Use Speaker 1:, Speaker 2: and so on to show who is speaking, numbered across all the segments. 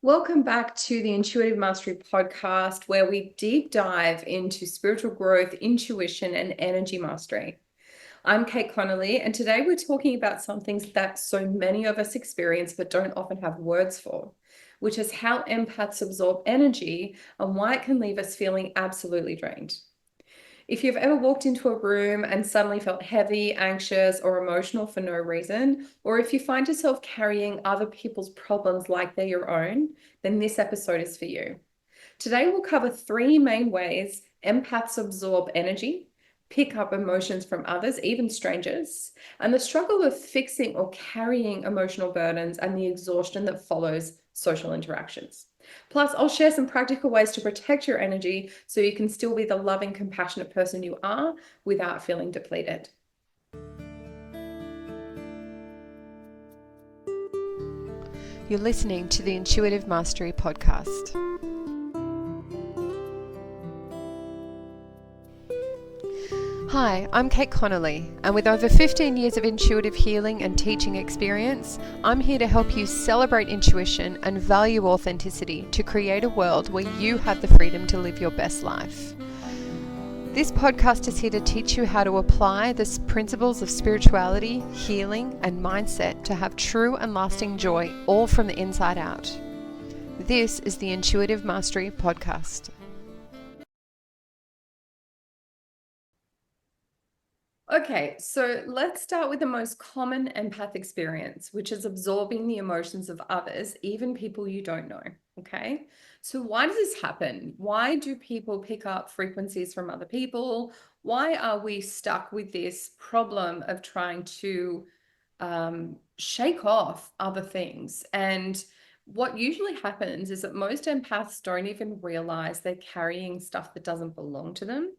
Speaker 1: Welcome back to the Intuitive Mastery podcast, where we deep dive into spiritual growth, intuition, and energy mastery. I'm Kate Connolly, and today we're talking about something that so many of us experience but don't often have words for, which is how empaths absorb energy and why it can leave us feeling absolutely drained. If you've ever walked into a room and suddenly felt heavy, anxious, or emotional for no reason, or if you find yourself carrying other people's problems like they're your own, then this episode is for you. Today, we'll cover three main ways empaths absorb energy, pick up emotions from others, even strangers, and the struggle of fixing or carrying emotional burdens and the exhaustion that follows social interactions. Plus, I'll share some practical ways to protect your energy so you can still be the loving, compassionate person you are without feeling depleted.
Speaker 2: You're listening to the Intuitive Mastery podcast. Hi, I'm Kate Connolly, and with over 15 years of intuitive healing and teaching experience, I'm here to help you celebrate intuition and value authenticity to create a world where you have the freedom to live your best life. This podcast is here to teach you how to apply the principles of spirituality, healing, and mindset to have true and lasting joy, all from the inside out. This is the Intuitive Mastery podcast.
Speaker 1: Okay, so let's start with the most common empath experience, which is absorbing the emotions of others, even people you don't know. Okay, so why does this happen? Why do people pick up frequencies from other people? Why are we stuck with this problem of trying to shake off other things? And what usually happens is that most empaths don't even realize they're carrying stuff that doesn't belong to them.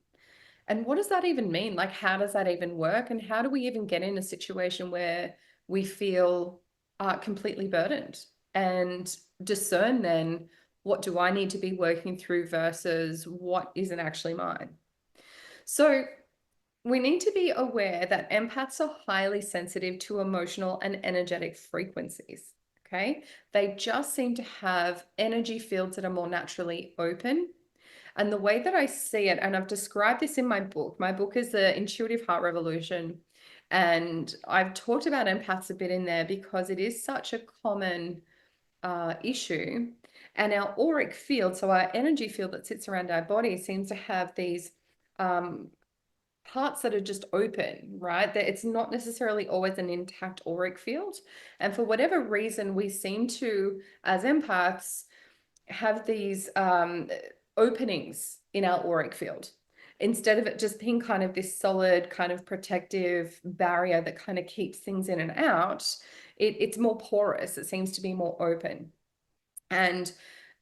Speaker 1: And what does that even mean? Like, how does that even work? And how do we even get in a situation where we feel completely burdened and discern then what do I need to be working through versus what isn't actually mine? So, we need to be aware that empaths are highly sensitive to emotional and energetic frequencies. Okay. They just seem to have energy fields that are more naturally open, and the way that I see it, and I've described this in my book is The Intuitive Heart Revolution. And I've talked about empaths a bit in there because it is such a common issue. And our auric field, so our energy field that sits around our body, seems to have these parts that are just open, right? That it's not necessarily always an intact auric field. And for whatever reason, we seem to, as empaths, have these openings in our auric field instead of it just being kind of this solid kind of protective barrier that kind of keeps things in and out. It's more porous. It seems to be more open. And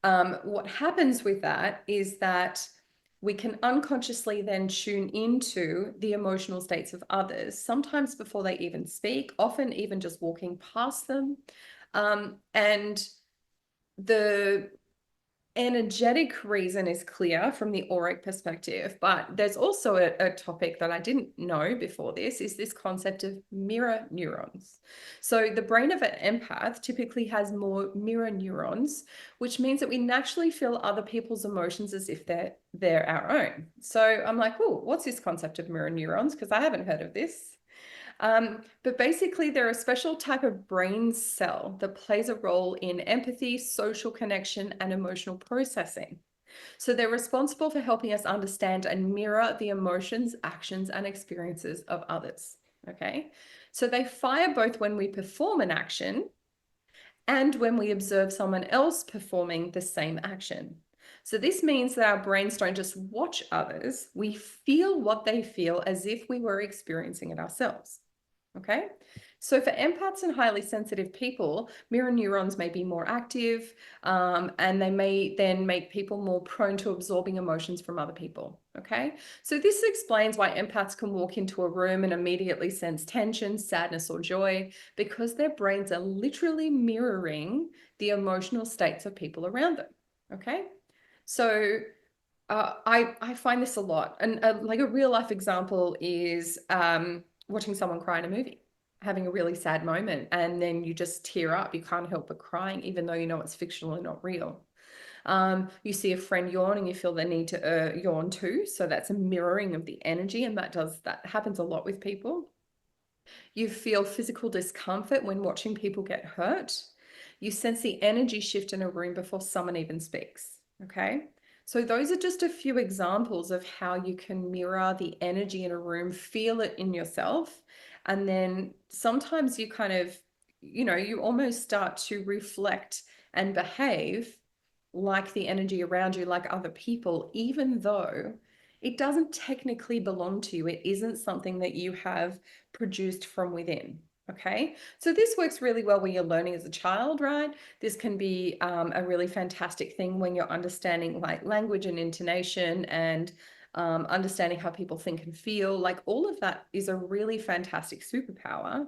Speaker 1: what happens with that is that we can unconsciously then tune into the emotional states of others, sometimes before they even speak, often even just walking past them. And the energetic reason is clear from the auric perspective, but there's also a topic that I didn't know before this concept of mirror neurons. So the brain of an empath typically has more mirror neurons, which means that we naturally feel other people's emotions as if they're our own. So I'm like, oh, what's this concept of mirror neurons? Because I haven't heard of this. But basically, they're a special type of brain cell that plays a role in empathy, social connection, and emotional processing. So they're responsible for helping us understand and mirror the emotions, actions, and experiences of others. Okay. So they fire both when we perform an action and when we observe someone else performing the same action. So this means that our brains don't just watch others, we feel what they feel as if we were experiencing it ourselves. Okay, so for empaths and highly sensitive people, mirror neurons may be more active, and they may then make people more prone to absorbing emotions from other people. Okay, so this explains why empaths can walk into a room and immediately sense tension, sadness, or joy, because their brains are literally mirroring the emotional states of people around them. Okay, so I find this a lot, and like a real life example is watching someone cry in a movie. having a really sad moment and then you just tear up. You can't help but crying, even though you know it's fictional and not real. You see a friend yawn and you feel the need to yawn too. So that's a mirroring of the energy, and that happens a lot with people. You feel physical discomfort when watching people get hurt. You sense the energy shift in a room before someone even speaks. Okay. So, those are just a few examples of how you can mirror the energy in a room, feel it in yourself. And then sometimes you kind of, you almost start to reflect and behave like the energy around you, like other people, even though it doesn't technically belong to you. It isn't something that you have produced from within. Okay, so this works really well when you're learning as a child, right? This can be a really fantastic thing when you're understanding like language and intonation and understanding how people think and feel. Like all of that is a really fantastic superpower,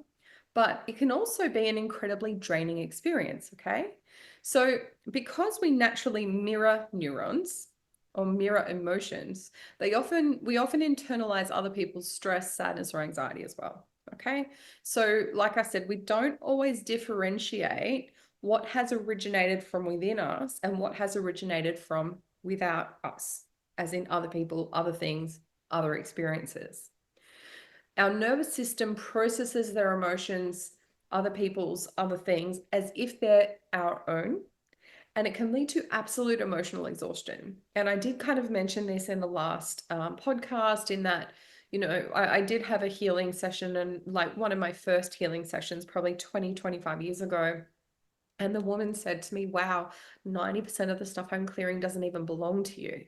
Speaker 1: but it can also be an incredibly draining experience. Okay, so because we naturally mirror neurons or mirror emotions, we often internalize other people's stress, sadness, or anxiety as well. Okay. So, like I said, we don't always differentiate what has originated from within us and what has originated from without us, as in other people, other things, other experiences. Our nervous system processes their emotions, other people's, other things, as if they're our own, and it can lead to absolute emotional exhaustion. And I did kind of mention this in the last podcast, in that, I did have a healing session, and like one of my first healing sessions, probably 20, 25 years ago. And the woman said to me, wow, 90% of the stuff I'm clearing doesn't even belong to you.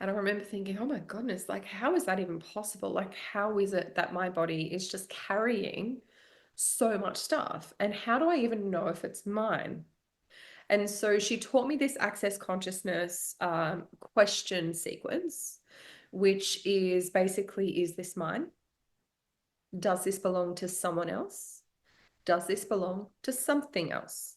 Speaker 1: And I remember thinking, oh my goodness, like, how is that even possible? Like, how is it that my body is just carrying so much stuff? And how do I even know if it's mine? And so she taught me this access consciousness question sequence, which is basically, is this mine? Does this belong to someone else? Does this belong to something else?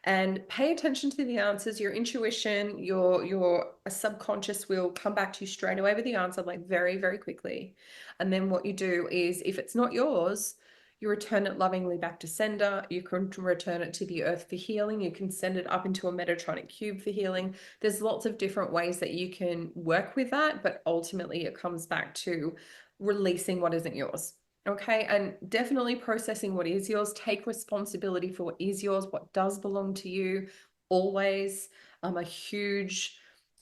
Speaker 1: And pay attention to the answers. Your intuition, your subconscious will come back to you straight away with the answer, like very, very quickly. And then what you do is, if it's not yours, you return it lovingly back to sender. You can return it to the earth for healing. You can send it up into a Metatronic cube for healing. There's lots of different ways that you can work with that, but ultimately it comes back to releasing what isn't yours. Okay, and definitely processing what is yours. Take responsibility for what is yours, what does belong to you, always. I'm a huge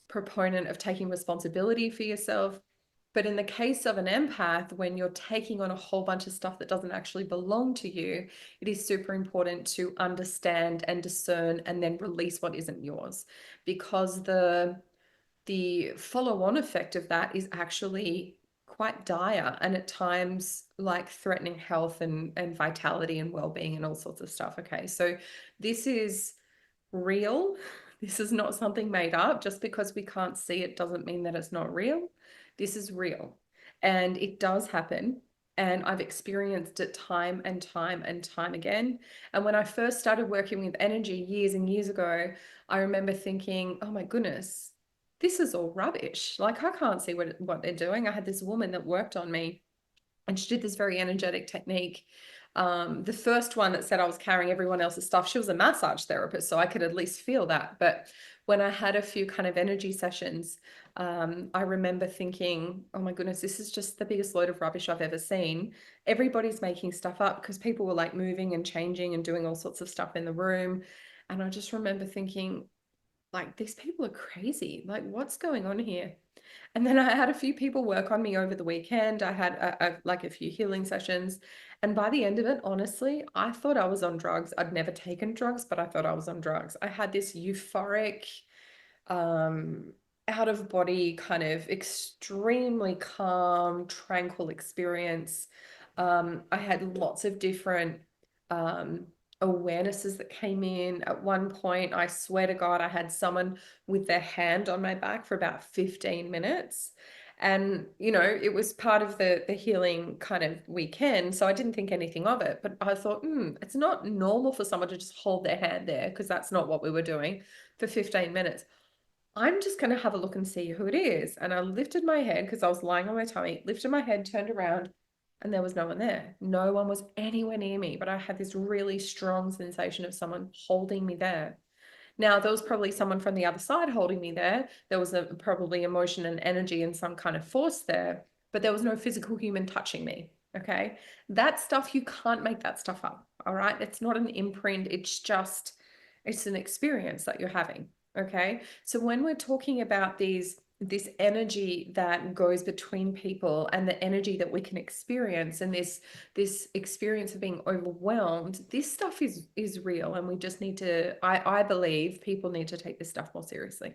Speaker 1: proponent of taking responsibility for yourself. But in the case of an empath, when you're taking on a whole bunch of stuff that doesn't actually belong to you, it is super important to understand and discern and then release what isn't yours. Because the follow-on effect of that is actually quite dire, and at times like threatening health and vitality and well-being and all sorts of stuff. Okay, so this is real. This is not something made up. Just because we can't see it doesn't mean that it's not real. This is real, and it does happen. And I've experienced it time and time and time again. And when I first started working with energy years and years ago, I remember thinking, oh my goodness, this is all rubbish. Like, I can't see what they're doing. I had this woman that worked on me, and she did this very energetic technique. The first one that said I was carrying everyone else's stuff, she was a massage therapist, so I could at least feel that. But when I had a few kind of energy sessions, I remember thinking, oh my goodness, this is just the biggest load of rubbish I've ever seen. Everybody's making stuff up, because people were like moving and changing and doing all sorts of stuff in the room. And I just remember thinking, like, these people are crazy. Like, what's going on here? And then I had a few people work on me over the weekend. I had like a few healing sessions. And by the end of it, honestly, I thought I was on drugs. I'd never taken drugs, but I thought I was on drugs. I had this euphoric, um, out of body, kind of extremely calm, tranquil experience. I had lots of different um, awarenesses that came in. At one point, I swear to God, I had someone with their hand on my back for about 15 minutes. And, it was part of the healing kind of weekend. So I didn't think anything of it. But I thought, it's not normal for someone to just hold their hand there, because that's not what we were doing for 15 minutes. I'm just going to have a look and see who it is. And I lifted my head, because I was lying on my tummy, lifted my head, turned around, And there was no one there. No one was anywhere near me, but I had this really strong sensation of someone holding me there. Now, there was probably someone from the other side holding me there. There was probably emotion and energy and some kind of force there, but there was no physical human touching me. Okay. That stuff, you can't make that stuff up. All right. It's not an imprint. It's an experience that you're having. Okay. So when we're talking about this energy that goes between people and the energy that we can experience and this experience of being overwhelmed, this stuff is real, and we just need to, I believe people need to take this stuff more seriously.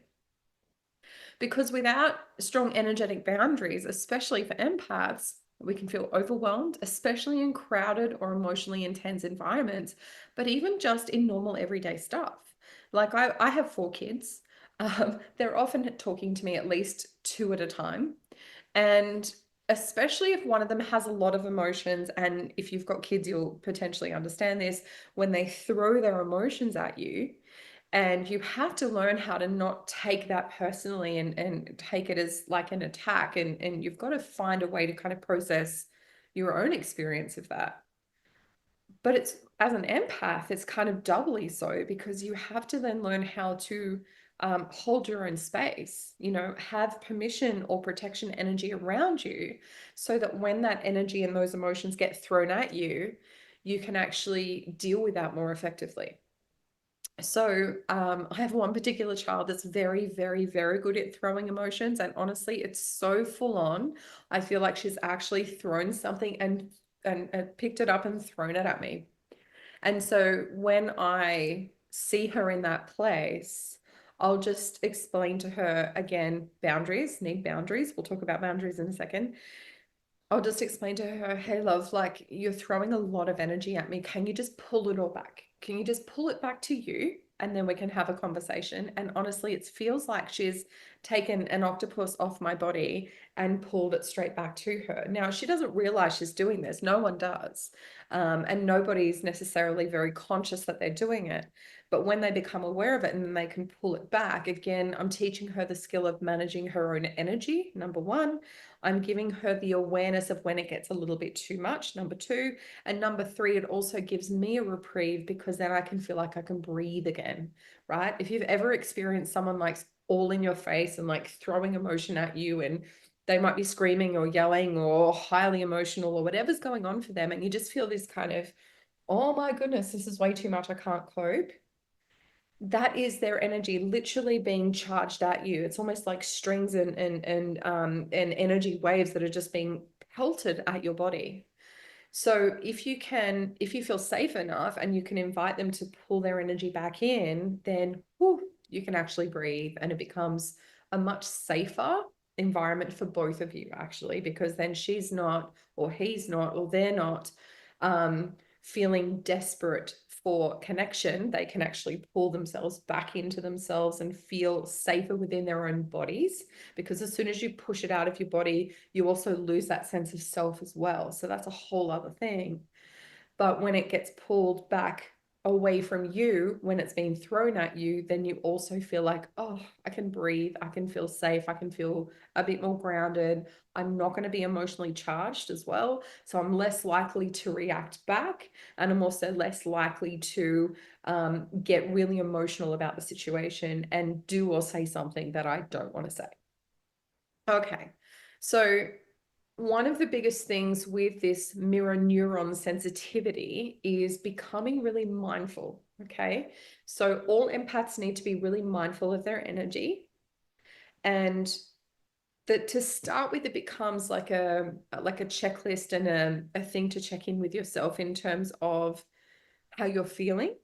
Speaker 1: Because without strong energetic boundaries, especially for empaths, we can feel overwhelmed, especially in crowded or emotionally intense environments, but even just in normal everyday stuff. Like I have 4 kids. They're often talking to me at least 2 at a time. And especially if one of them has a lot of emotions, and if you've got kids, you'll potentially understand this, when they throw their emotions at you, and you have to learn how to not take that personally and take it as like an attack. And you've got to find a way to kind of process your own experience of that. But it's, as an empath, it's kind of doubly so, because you have to then learn how to hold your own space, have permission or protection energy around you, so that when that energy and those emotions get thrown at you, you can actually deal with that more effectively. So I have one particular child that's very, very, very good at throwing emotions. And honestly, it's so full on. I feel like she's actually thrown something and picked it up and thrown it at me. And so when I see her in that place, I'll just explain to her again, boundaries, need boundaries. We'll talk about boundaries in a second. I'll just explain to her, hey, love, like you're throwing a lot of energy at me. Can you just pull it all back? Can you just pull it back to you? And then we can have a conversation. And honestly, it feels like she's taken an octopus off my body and pulled it straight back to her. Now, she doesn't realize she's doing this. No one does. And nobody's necessarily very conscious that they're doing it. But when they become aware of it and then they can pull it back, again, I'm teaching her the skill of managing her own energy, number one. I'm giving her the awareness of when it gets a little bit too much, number two. And number three, it also gives me a reprieve, because then I can feel like I can breathe again, right? If you've ever experienced someone like all in your face and like throwing emotion at you, and they might be screaming or yelling or highly emotional or whatever's going on for them, and you just feel this kind of, oh my goodness, this is way too much, I can't cope. That is their energy literally being charged at you. It's almost like strings and energy waves that are just being pelted at your body. So if you feel safe enough and you can invite them to pull their energy back in, then whew, you can actually breathe, and it becomes a much safer environment for both of you, actually, because then she's not, or he's not, or they're not feeling desperate for connection. They can actually pull themselves back into themselves and feel safer within their own bodies, because as soon as you push it out of your body, you also lose that sense of self as well. So that's a whole other thing. But when it gets pulled back away from you, when it's being thrown at you, then you also feel like, oh, I can breathe, I can feel safe, I can feel a bit more grounded. I'm not going to be emotionally charged as well. So I'm less likely to react back. And I'm also less likely to get really emotional about the situation and do or say something that I don't want to say. Okay. So one of the biggest things with this mirror neuron sensitivity is becoming really mindful. Okay. So all empaths need to be really mindful of their energy. And that, to start with, it becomes like a checklist and a thing to check in with yourself in terms of how you're feeling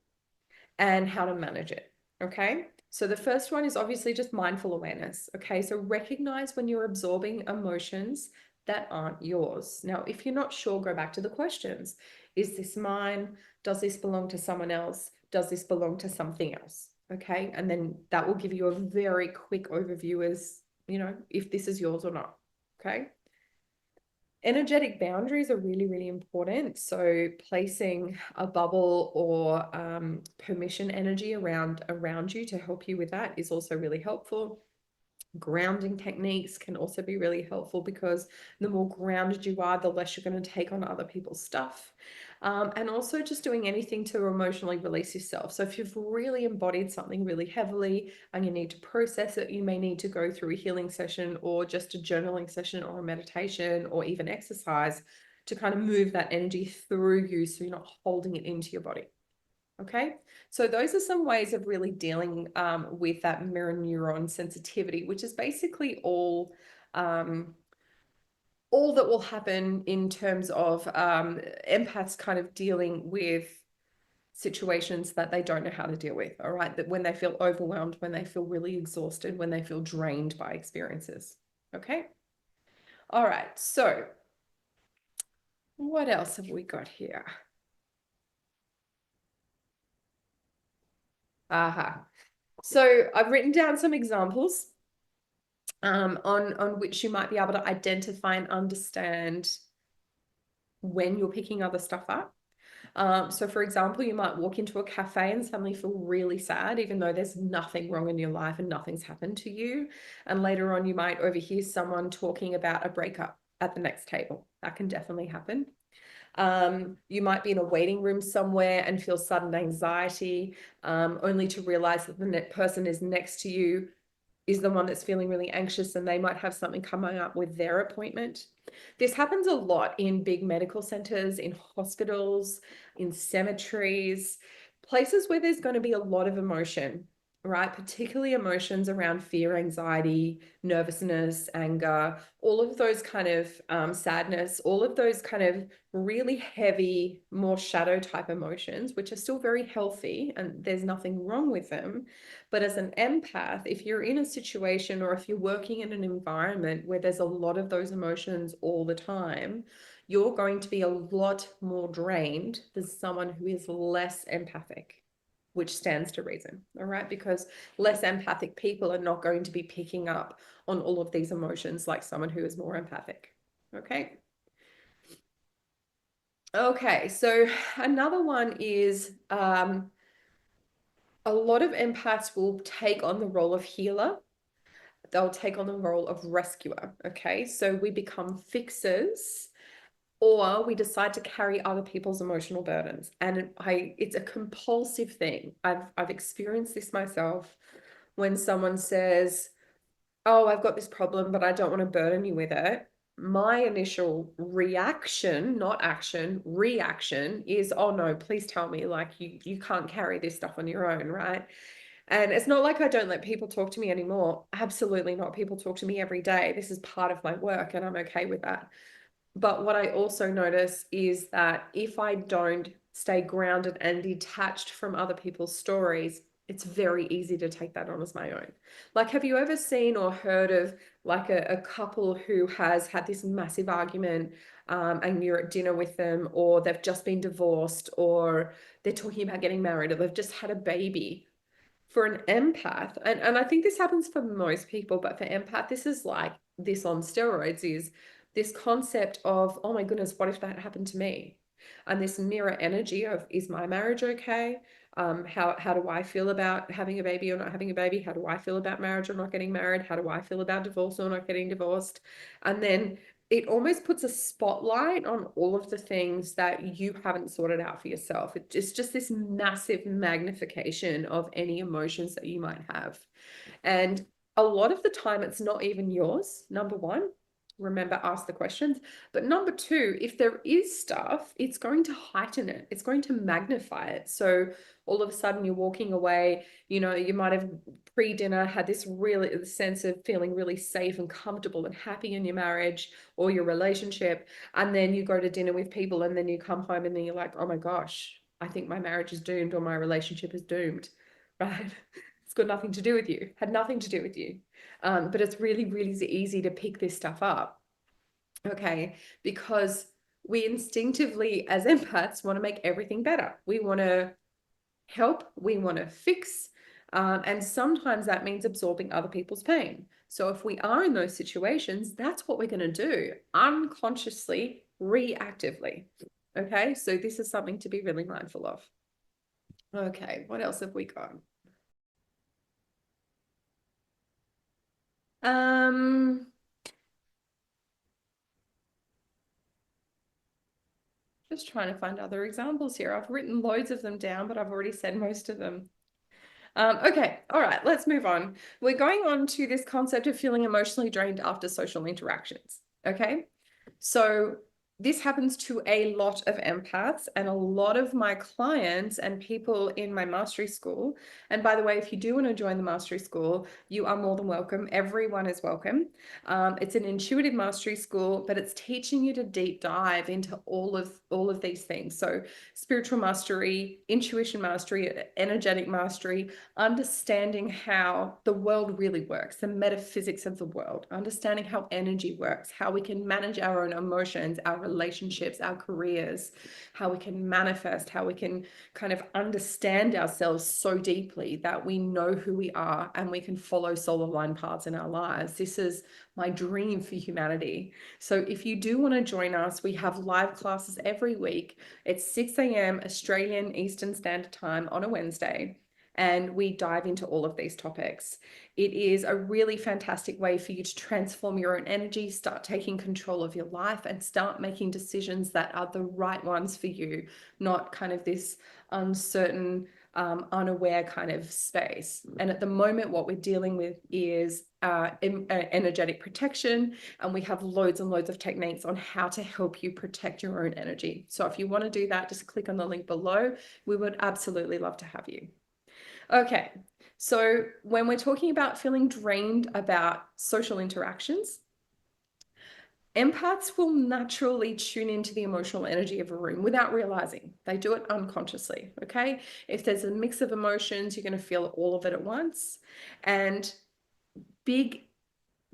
Speaker 1: and how to manage it. Okay. So the first one is obviously just mindful awareness. Okay. So recognize when you're absorbing emotions that aren't yours. Now, if you're not sure, go back to the questions. Is this mine? Does this belong to someone else? Does this belong to something else? Okay. And then that will give you a very quick overview as, if this is yours or not. Okay. Energetic boundaries are really, really important. So placing a bubble or permission energy around you to help you with that is also really helpful. Grounding techniques can also be really helpful, because the more grounded you are, the less you're going to take on other people's stuff. And also just doing anything to emotionally release yourself. So if you've really embodied something really heavily and you need to process it, you may need to go through a healing session or just a journaling session or a meditation or even exercise to kind of move that energy through you so you're not holding it into your body. Okay, so those are some ways of really dealing with that mirror neuron sensitivity, which is basically all that will happen in terms of empaths kind of dealing with situations that they don't know how to deal with. All right, that when they feel overwhelmed, when they feel really exhausted, when they feel drained by experiences. Okay, all right, so what else have we got here? Aha. So I've written down some examples on which you might be able to identify and understand when you're picking other stuff up. So for example, you might walk into a cafe and suddenly feel really sad, even though there's nothing wrong in your life and nothing's happened to you. And later on, you might overhear someone talking about a breakup at the next table. That can definitely happen. You might be in a waiting room somewhere and feel sudden anxiety, only to realize that the person is next to you is the one that's feeling really anxious, and they might have something coming up with their appointment. This happens a lot in big medical centers, in hospitals, in cemeteries, places where there's going to be a lot of emotion, right? Particularly emotions around fear, anxiety, nervousness, anger, all of those kind of sadness, all of those kind of really heavy, more shadow type emotions, which are still very healthy and there's nothing wrong with them. But as an empath, if you're in a situation or if you're working in an environment where there's a lot of those emotions all the time, you're going to be a lot more drained than someone who is less empathic, which stands to reason, all right? Because less empathic people are not going to be picking up on all of these emotions like someone who is more empathic, okay? Okay, so another one is a lot of empaths will take on the role of healer. They'll take on the role of rescuer. Okay, so we become fixers, or we decide to carry other people's emotional burdens, and it's a compulsive thing. I've experienced this myself. When someone says, "Oh, I've got this problem, but I don't want to burden you with it," my initial reaction, not action, reaction is, "Oh no, please tell me, like you can't carry this stuff on your own," right? And it's not like I don't let people talk to me anymore. Absolutely not. People talk to me every day. This is part of my work, and I'm okay with that. But what I also notice is that if I don't stay grounded and detached from other people's stories, it's very easy to take that on as my own. Like, have you ever seen or heard of like a couple who has had this massive argument, and you're at dinner with them, or they've just been divorced, or they're talking about getting married, or they've just had a baby? For an empath, and I think this happens for most people, but for empath, this is like this on steroids, is this concept of, oh my goodness, what if that happened to me? And this mirror energy of, is my marriage okay? How do I feel about having a baby or not having a baby? How do I feel about marriage or not getting married? How do I feel about divorce or not getting divorced? And then it almost puts a spotlight on all of the things that you haven't sorted out for yourself. It's just this massive magnification of any emotions that you might have. And a lot of the time, it's not even yours, number one. Remember, ask the questions. But number two, if there is stuff, it's going to heighten it. It's going to magnify it. So all of a sudden you're walking away, you might have pre-dinner had this really sense of feeling really safe and comfortable and happy in your marriage or your relationship. And then you go to dinner with people and then you come home and then you're like, oh my gosh, I think my marriage is doomed or my relationship is doomed, right? It's got nothing to do with you, had nothing to do with you. But it's really, really easy to pick this stuff up, okay? Because we instinctively, as empaths, want to make everything better. We want to help, we want to fix, and sometimes that means absorbing other people's pain. So if we are in those situations, that's what we're going to do, unconsciously, reactively, okay? So this is something to be really mindful of. Okay, what else have we got? Um, just trying to find other examples here. I've written loads of them down, but I've already said most of them. Okay, all right, let's move on. We're going on to this concept of feeling emotionally drained after social interactions. Okay, so this happens to a lot of empaths and a lot of my clients and people in my mastery school. And by the way, if you do want to join the mastery school, you are more than welcome. Everyone is welcome. It's an intuitive mastery school, but it's teaching you to deep dive into all of these things. So spiritual mastery, intuition mastery, energetic mastery, understanding how the world really works, the metaphysics of the world, understanding how energy works, how we can manage our own emotions, our relationships, our careers, how we can manifest, how we can kind of understand ourselves so deeply that we know who we are and we can follow soul aligned paths in our lives. This is my dream for humanity. So if you do want to join us, we have live classes every week. It's 6 a.m. Australian Eastern Standard Time on a Wednesday, and we dive into all of these topics. It is a really fantastic way for you to transform your own energy, start taking control of your life, and start making decisions that are the right ones for you, not kind of this uncertain, unaware kind of space. And at the moment, what we're dealing with is energetic protection, and we have loads and loads of techniques on how to help you protect your own energy. So if you want to do that, just click on the link below. We would absolutely love to have you. Okay, so when we're talking about feeling drained about social interactions, empaths will naturally tune into the emotional energy of a room without realizing. They do it unconsciously, okay? If there's a mix of emotions, you're going to feel all of it at once. And big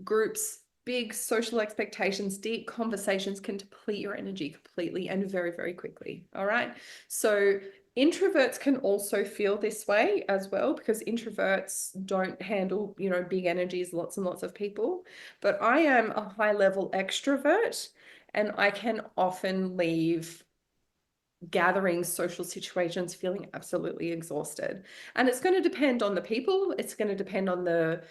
Speaker 1: groups, big social expectations, deep conversations can deplete your energy completely and very, very quickly. All right. So introverts can also feel this way as well, because introverts don't handle, big energies, lots and lots of people. But I am a high level extrovert, and I can often leave gathering social situations feeling absolutely exhausted. And it's going to depend on the people, it's going to depend on the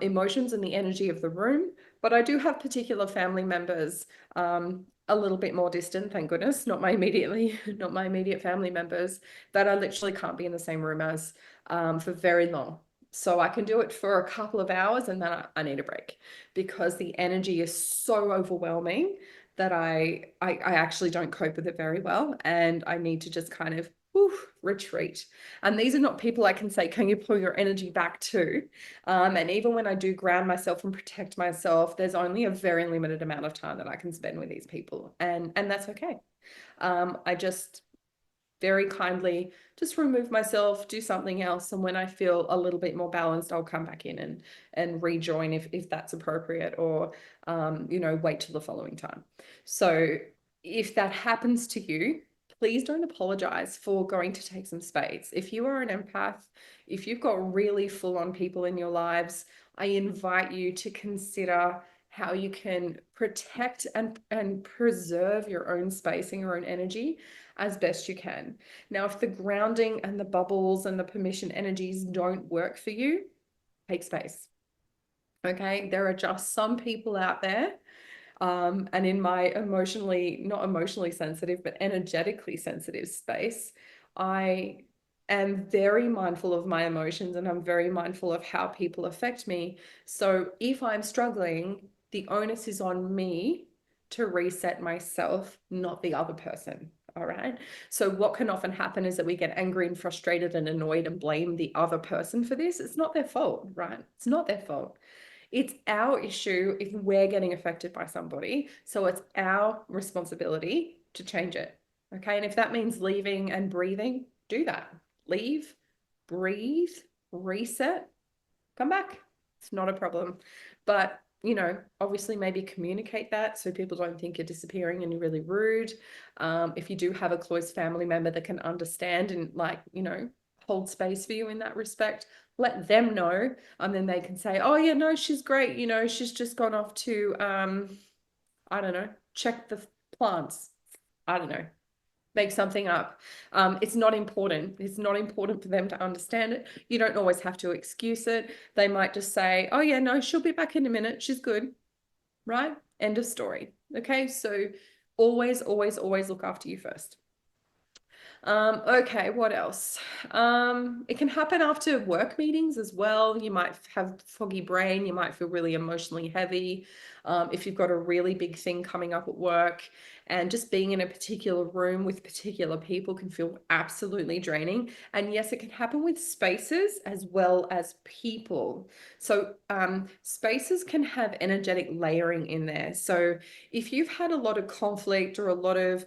Speaker 1: emotions and the energy of the room. But I do have particular family members, a little bit more distant, thank goodness, not my immediate family members, that I literally can't be in the same room as for very long. So I can do it for a couple of hours and then I need a break, because the energy is so overwhelming that I actually don't cope with it very well, and I need to just kind of retreat. And these are not people I can say, can you pull your energy back to? And even when I do ground myself and protect myself, there's only a very limited amount of time that I can spend with these people, and that's okay. I just very kindly just remove myself, do something else, and when I feel a little bit more balanced, I'll come back in and rejoin if that's appropriate, or wait till the following time. So if that happens to you, please don't apologize for going to take some space. If you are an empath, if you've got really full-on people in your lives, I invite you to consider how you can protect and preserve your own space and your own energy as best you can. Now, if the grounding and the bubbles and the permission energies don't work for you, take space. Okay, there are just some people out there, and in my not emotionally sensitive, but energetically sensitive space, I am very mindful of my emotions, and I'm very mindful of how people affect me. So if I'm struggling, the onus is on me to reset myself, not the other person. All right. So what can often happen is that we get angry and frustrated and annoyed and blame the other person for this. It's not their fault, right? It's not their fault. It's our issue if we're getting affected by somebody. So it's our responsibility to change it. Okay. And if that means leaving and breathing, do that. Leave, breathe, reset, come back. It's not a problem. But, obviously maybe communicate that so people don't think you're disappearing and you're really rude. If you do have a close family member that can understand and hold space for you in that respect, let them know. And then they can say, oh yeah, no, she's great. She's just gone off to, I don't know, check the plants. I don't know. make something up. It's not important. It's not important for them to understand it. You don't always have to excuse it. They might just say, oh, yeah, no, she'll be back in a minute. She's good. Right? End of story. Okay. So always, always, always look after you first. Okay, what else? It can happen after work meetings as well. You might have foggy brain, you might feel really emotionally heavy. If you've got a really big thing coming up at work, and just being in a particular room with particular people can feel absolutely draining. And yes, it can happen with spaces as well as people. So spaces can have energetic layering in there. So if you've had a lot of conflict or a lot of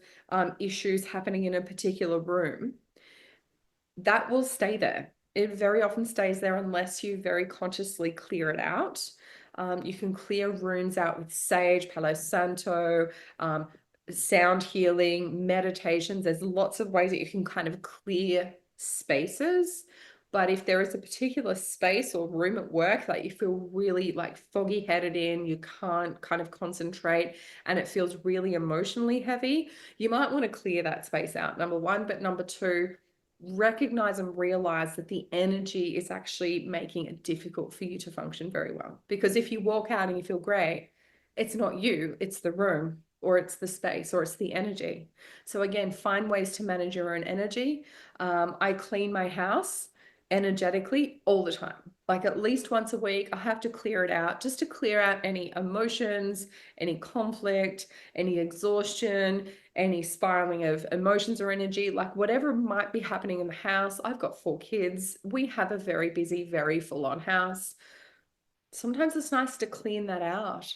Speaker 1: issues happening in a particular room, that will stay there. It very often stays there unless you very consciously clear it out. You can clear runes out with sage, Palo Santo, sound healing, meditations. There's lots of ways that you can kind of clear spaces. But if there is a particular space or room at work that you feel really like foggy headed in, you can't kind of concentrate, and it feels really emotionally heavy, you might want to clear that space out, number one. But number two, recognize and realize that the energy is actually making it difficult for you to function very well. Because if you walk out and you feel great, it's not you, it's the room, or it's the space, or it's the energy. So again, find ways to manage your own energy. I clean my house energetically all the time. Like at least once a week, I have to clear it out just to clear out any emotions, any conflict, any exhaustion, any spiraling of emotions or energy, like whatever might be happening in the house. I've got 4 kids. We have a very busy, very full-on house. Sometimes it's nice to clean that out.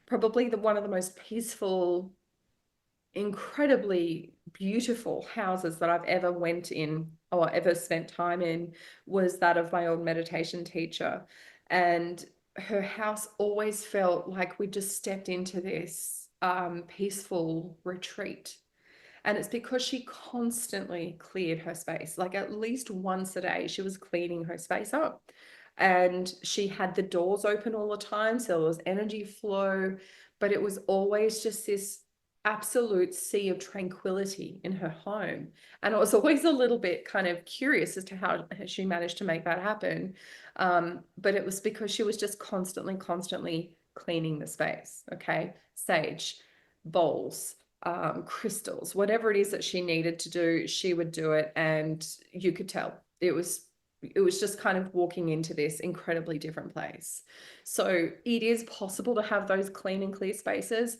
Speaker 1: Probably one of the most peaceful, incredibly beautiful houses that I've ever went in or ever spent time in was that of my old meditation teacher. And her house always felt like we just stepped into this peaceful retreat. And it's because she constantly cleared her space. Like at least once a day, she was cleaning her space up. And she had the doors open all the time. So there was energy flow, but it was always just this absolute sea of tranquility in her home. And I was always a little bit kind of curious as to how she managed to make that happen. But it was because she was just constantly, constantly cleaning the space. Okay. Sage, bowls, crystals, whatever it is that she needed to do, she would do it. And you could tell it was just kind of walking into this incredibly different place. So it is possible to have those clean and clear spaces,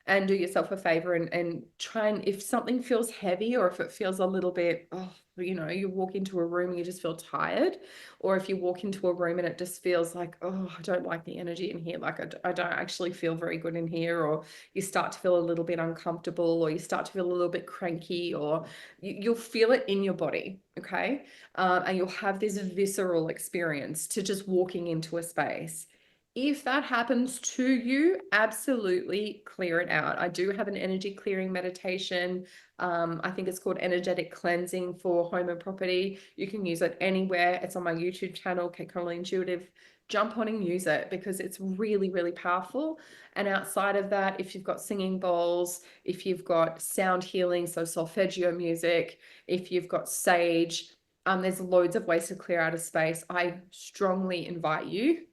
Speaker 1: and do yourself a favor and try, and if something feels heavy or if it feels a little bit, oh, you walk into a room and you just feel tired, or if you walk into a room and it just feels like, oh, I don't like the energy in here, like I don't actually feel very good in here, or you start to feel a little bit uncomfortable, or you start to feel a little bit cranky, or you'll feel it in your body. Okay. And you'll have this visceral experience to just walking into a space. If that happens to you, absolutely clear it out. I do have an energy clearing meditation. I think it's called energetic cleansing for home and property. You can use it anywhere. It's on my YouTube channel, Kate Connolly Intuitive. Jump on and use it because it's really, really powerful. And outside of that, if you've got singing bowls, if you've got sound healing, so solfeggio music, if you've got sage, there's loads of ways to clear out a space. I strongly invite you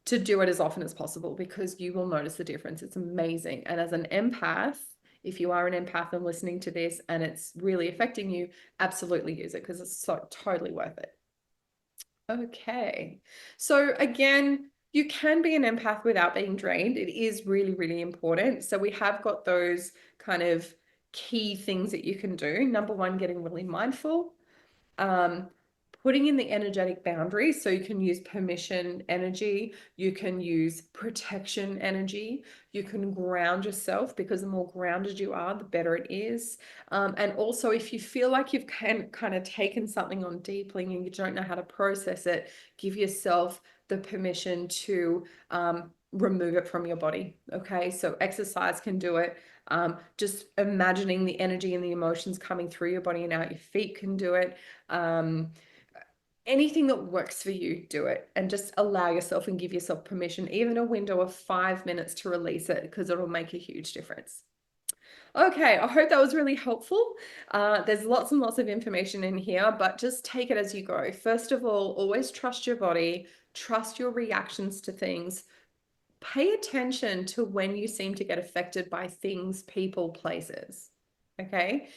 Speaker 1: to do it as often as possible because you will notice the difference. It's amazing. And as an empath, if you are an empath and listening to this and it's really affecting you, absolutely use it because it's so totally worth it. Okay. So again, you can be an empath without being drained. It is really, really important. So we have got those kind of key things that you can do. Number one, getting really mindful. Um, Putting in the energetic boundaries. So you can use permission energy, you can use protection energy, you can ground yourself because the more grounded you are, the better it is. And also, if you feel like you've kind of taken something on deeply and you don't know how to process it, give yourself the permission to remove it from your body. Okay, so exercise can do it. Just imagining the energy and the emotions coming through your body and out your feet can do it. Anything that works for you, do it, and just allow yourself and give yourself permission, even a window of 5 minutes to release it, because it'll make a huge difference. Okay, I hope that was really helpful. There's lots and lots of information in here, but just take it as you go. First of all, always trust your body, trust your reactions to things. Pay attention to when you seem to get affected by things, people, places. Okay?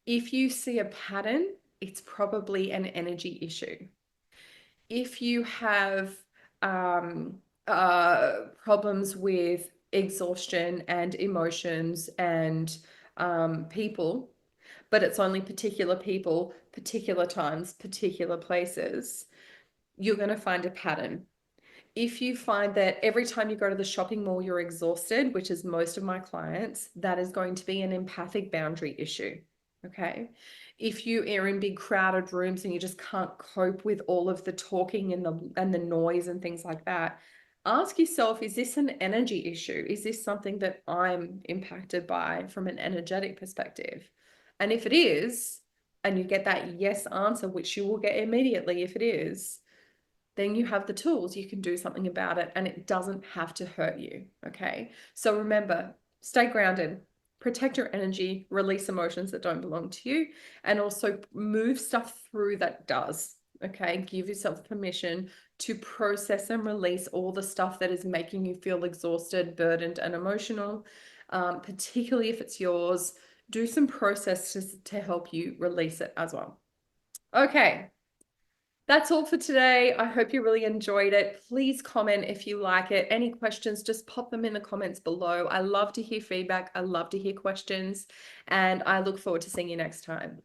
Speaker 1: If you see a pattern, it's probably an energy issue. If you have um, problems with exhaustion and emotions and people, but it's only particular people, particular times, particular places, you're going to find a pattern. If you find that every time you go to the shopping mall, you're exhausted, which is most of my clients, that is going to be an empathic boundary issue. Okay. If you are in big crowded rooms and you just can't cope with all of the talking and the noise and things like that, ask yourself, is this an energy issue? Is this something that I'm impacted by from an energetic perspective? And if it is, and you get that yes answer, which you will get immediately if it is, then you have the tools, you can do something about it and it doesn't have to hurt you. Okay. So remember, stay grounded, protect your energy, release emotions that don't belong to you, and also move stuff through that does. Okay. Give yourself permission to process and release all the stuff that is making you feel exhausted, burdened, and emotional, particularly if it's yours. Do some processes to help you release it as well. Okay. That's all for today. I hope you really enjoyed it. Please comment if you like it. Any questions, just pop them in the comments below. I love to hear feedback. I love to hear questions, and I look forward to seeing you next time.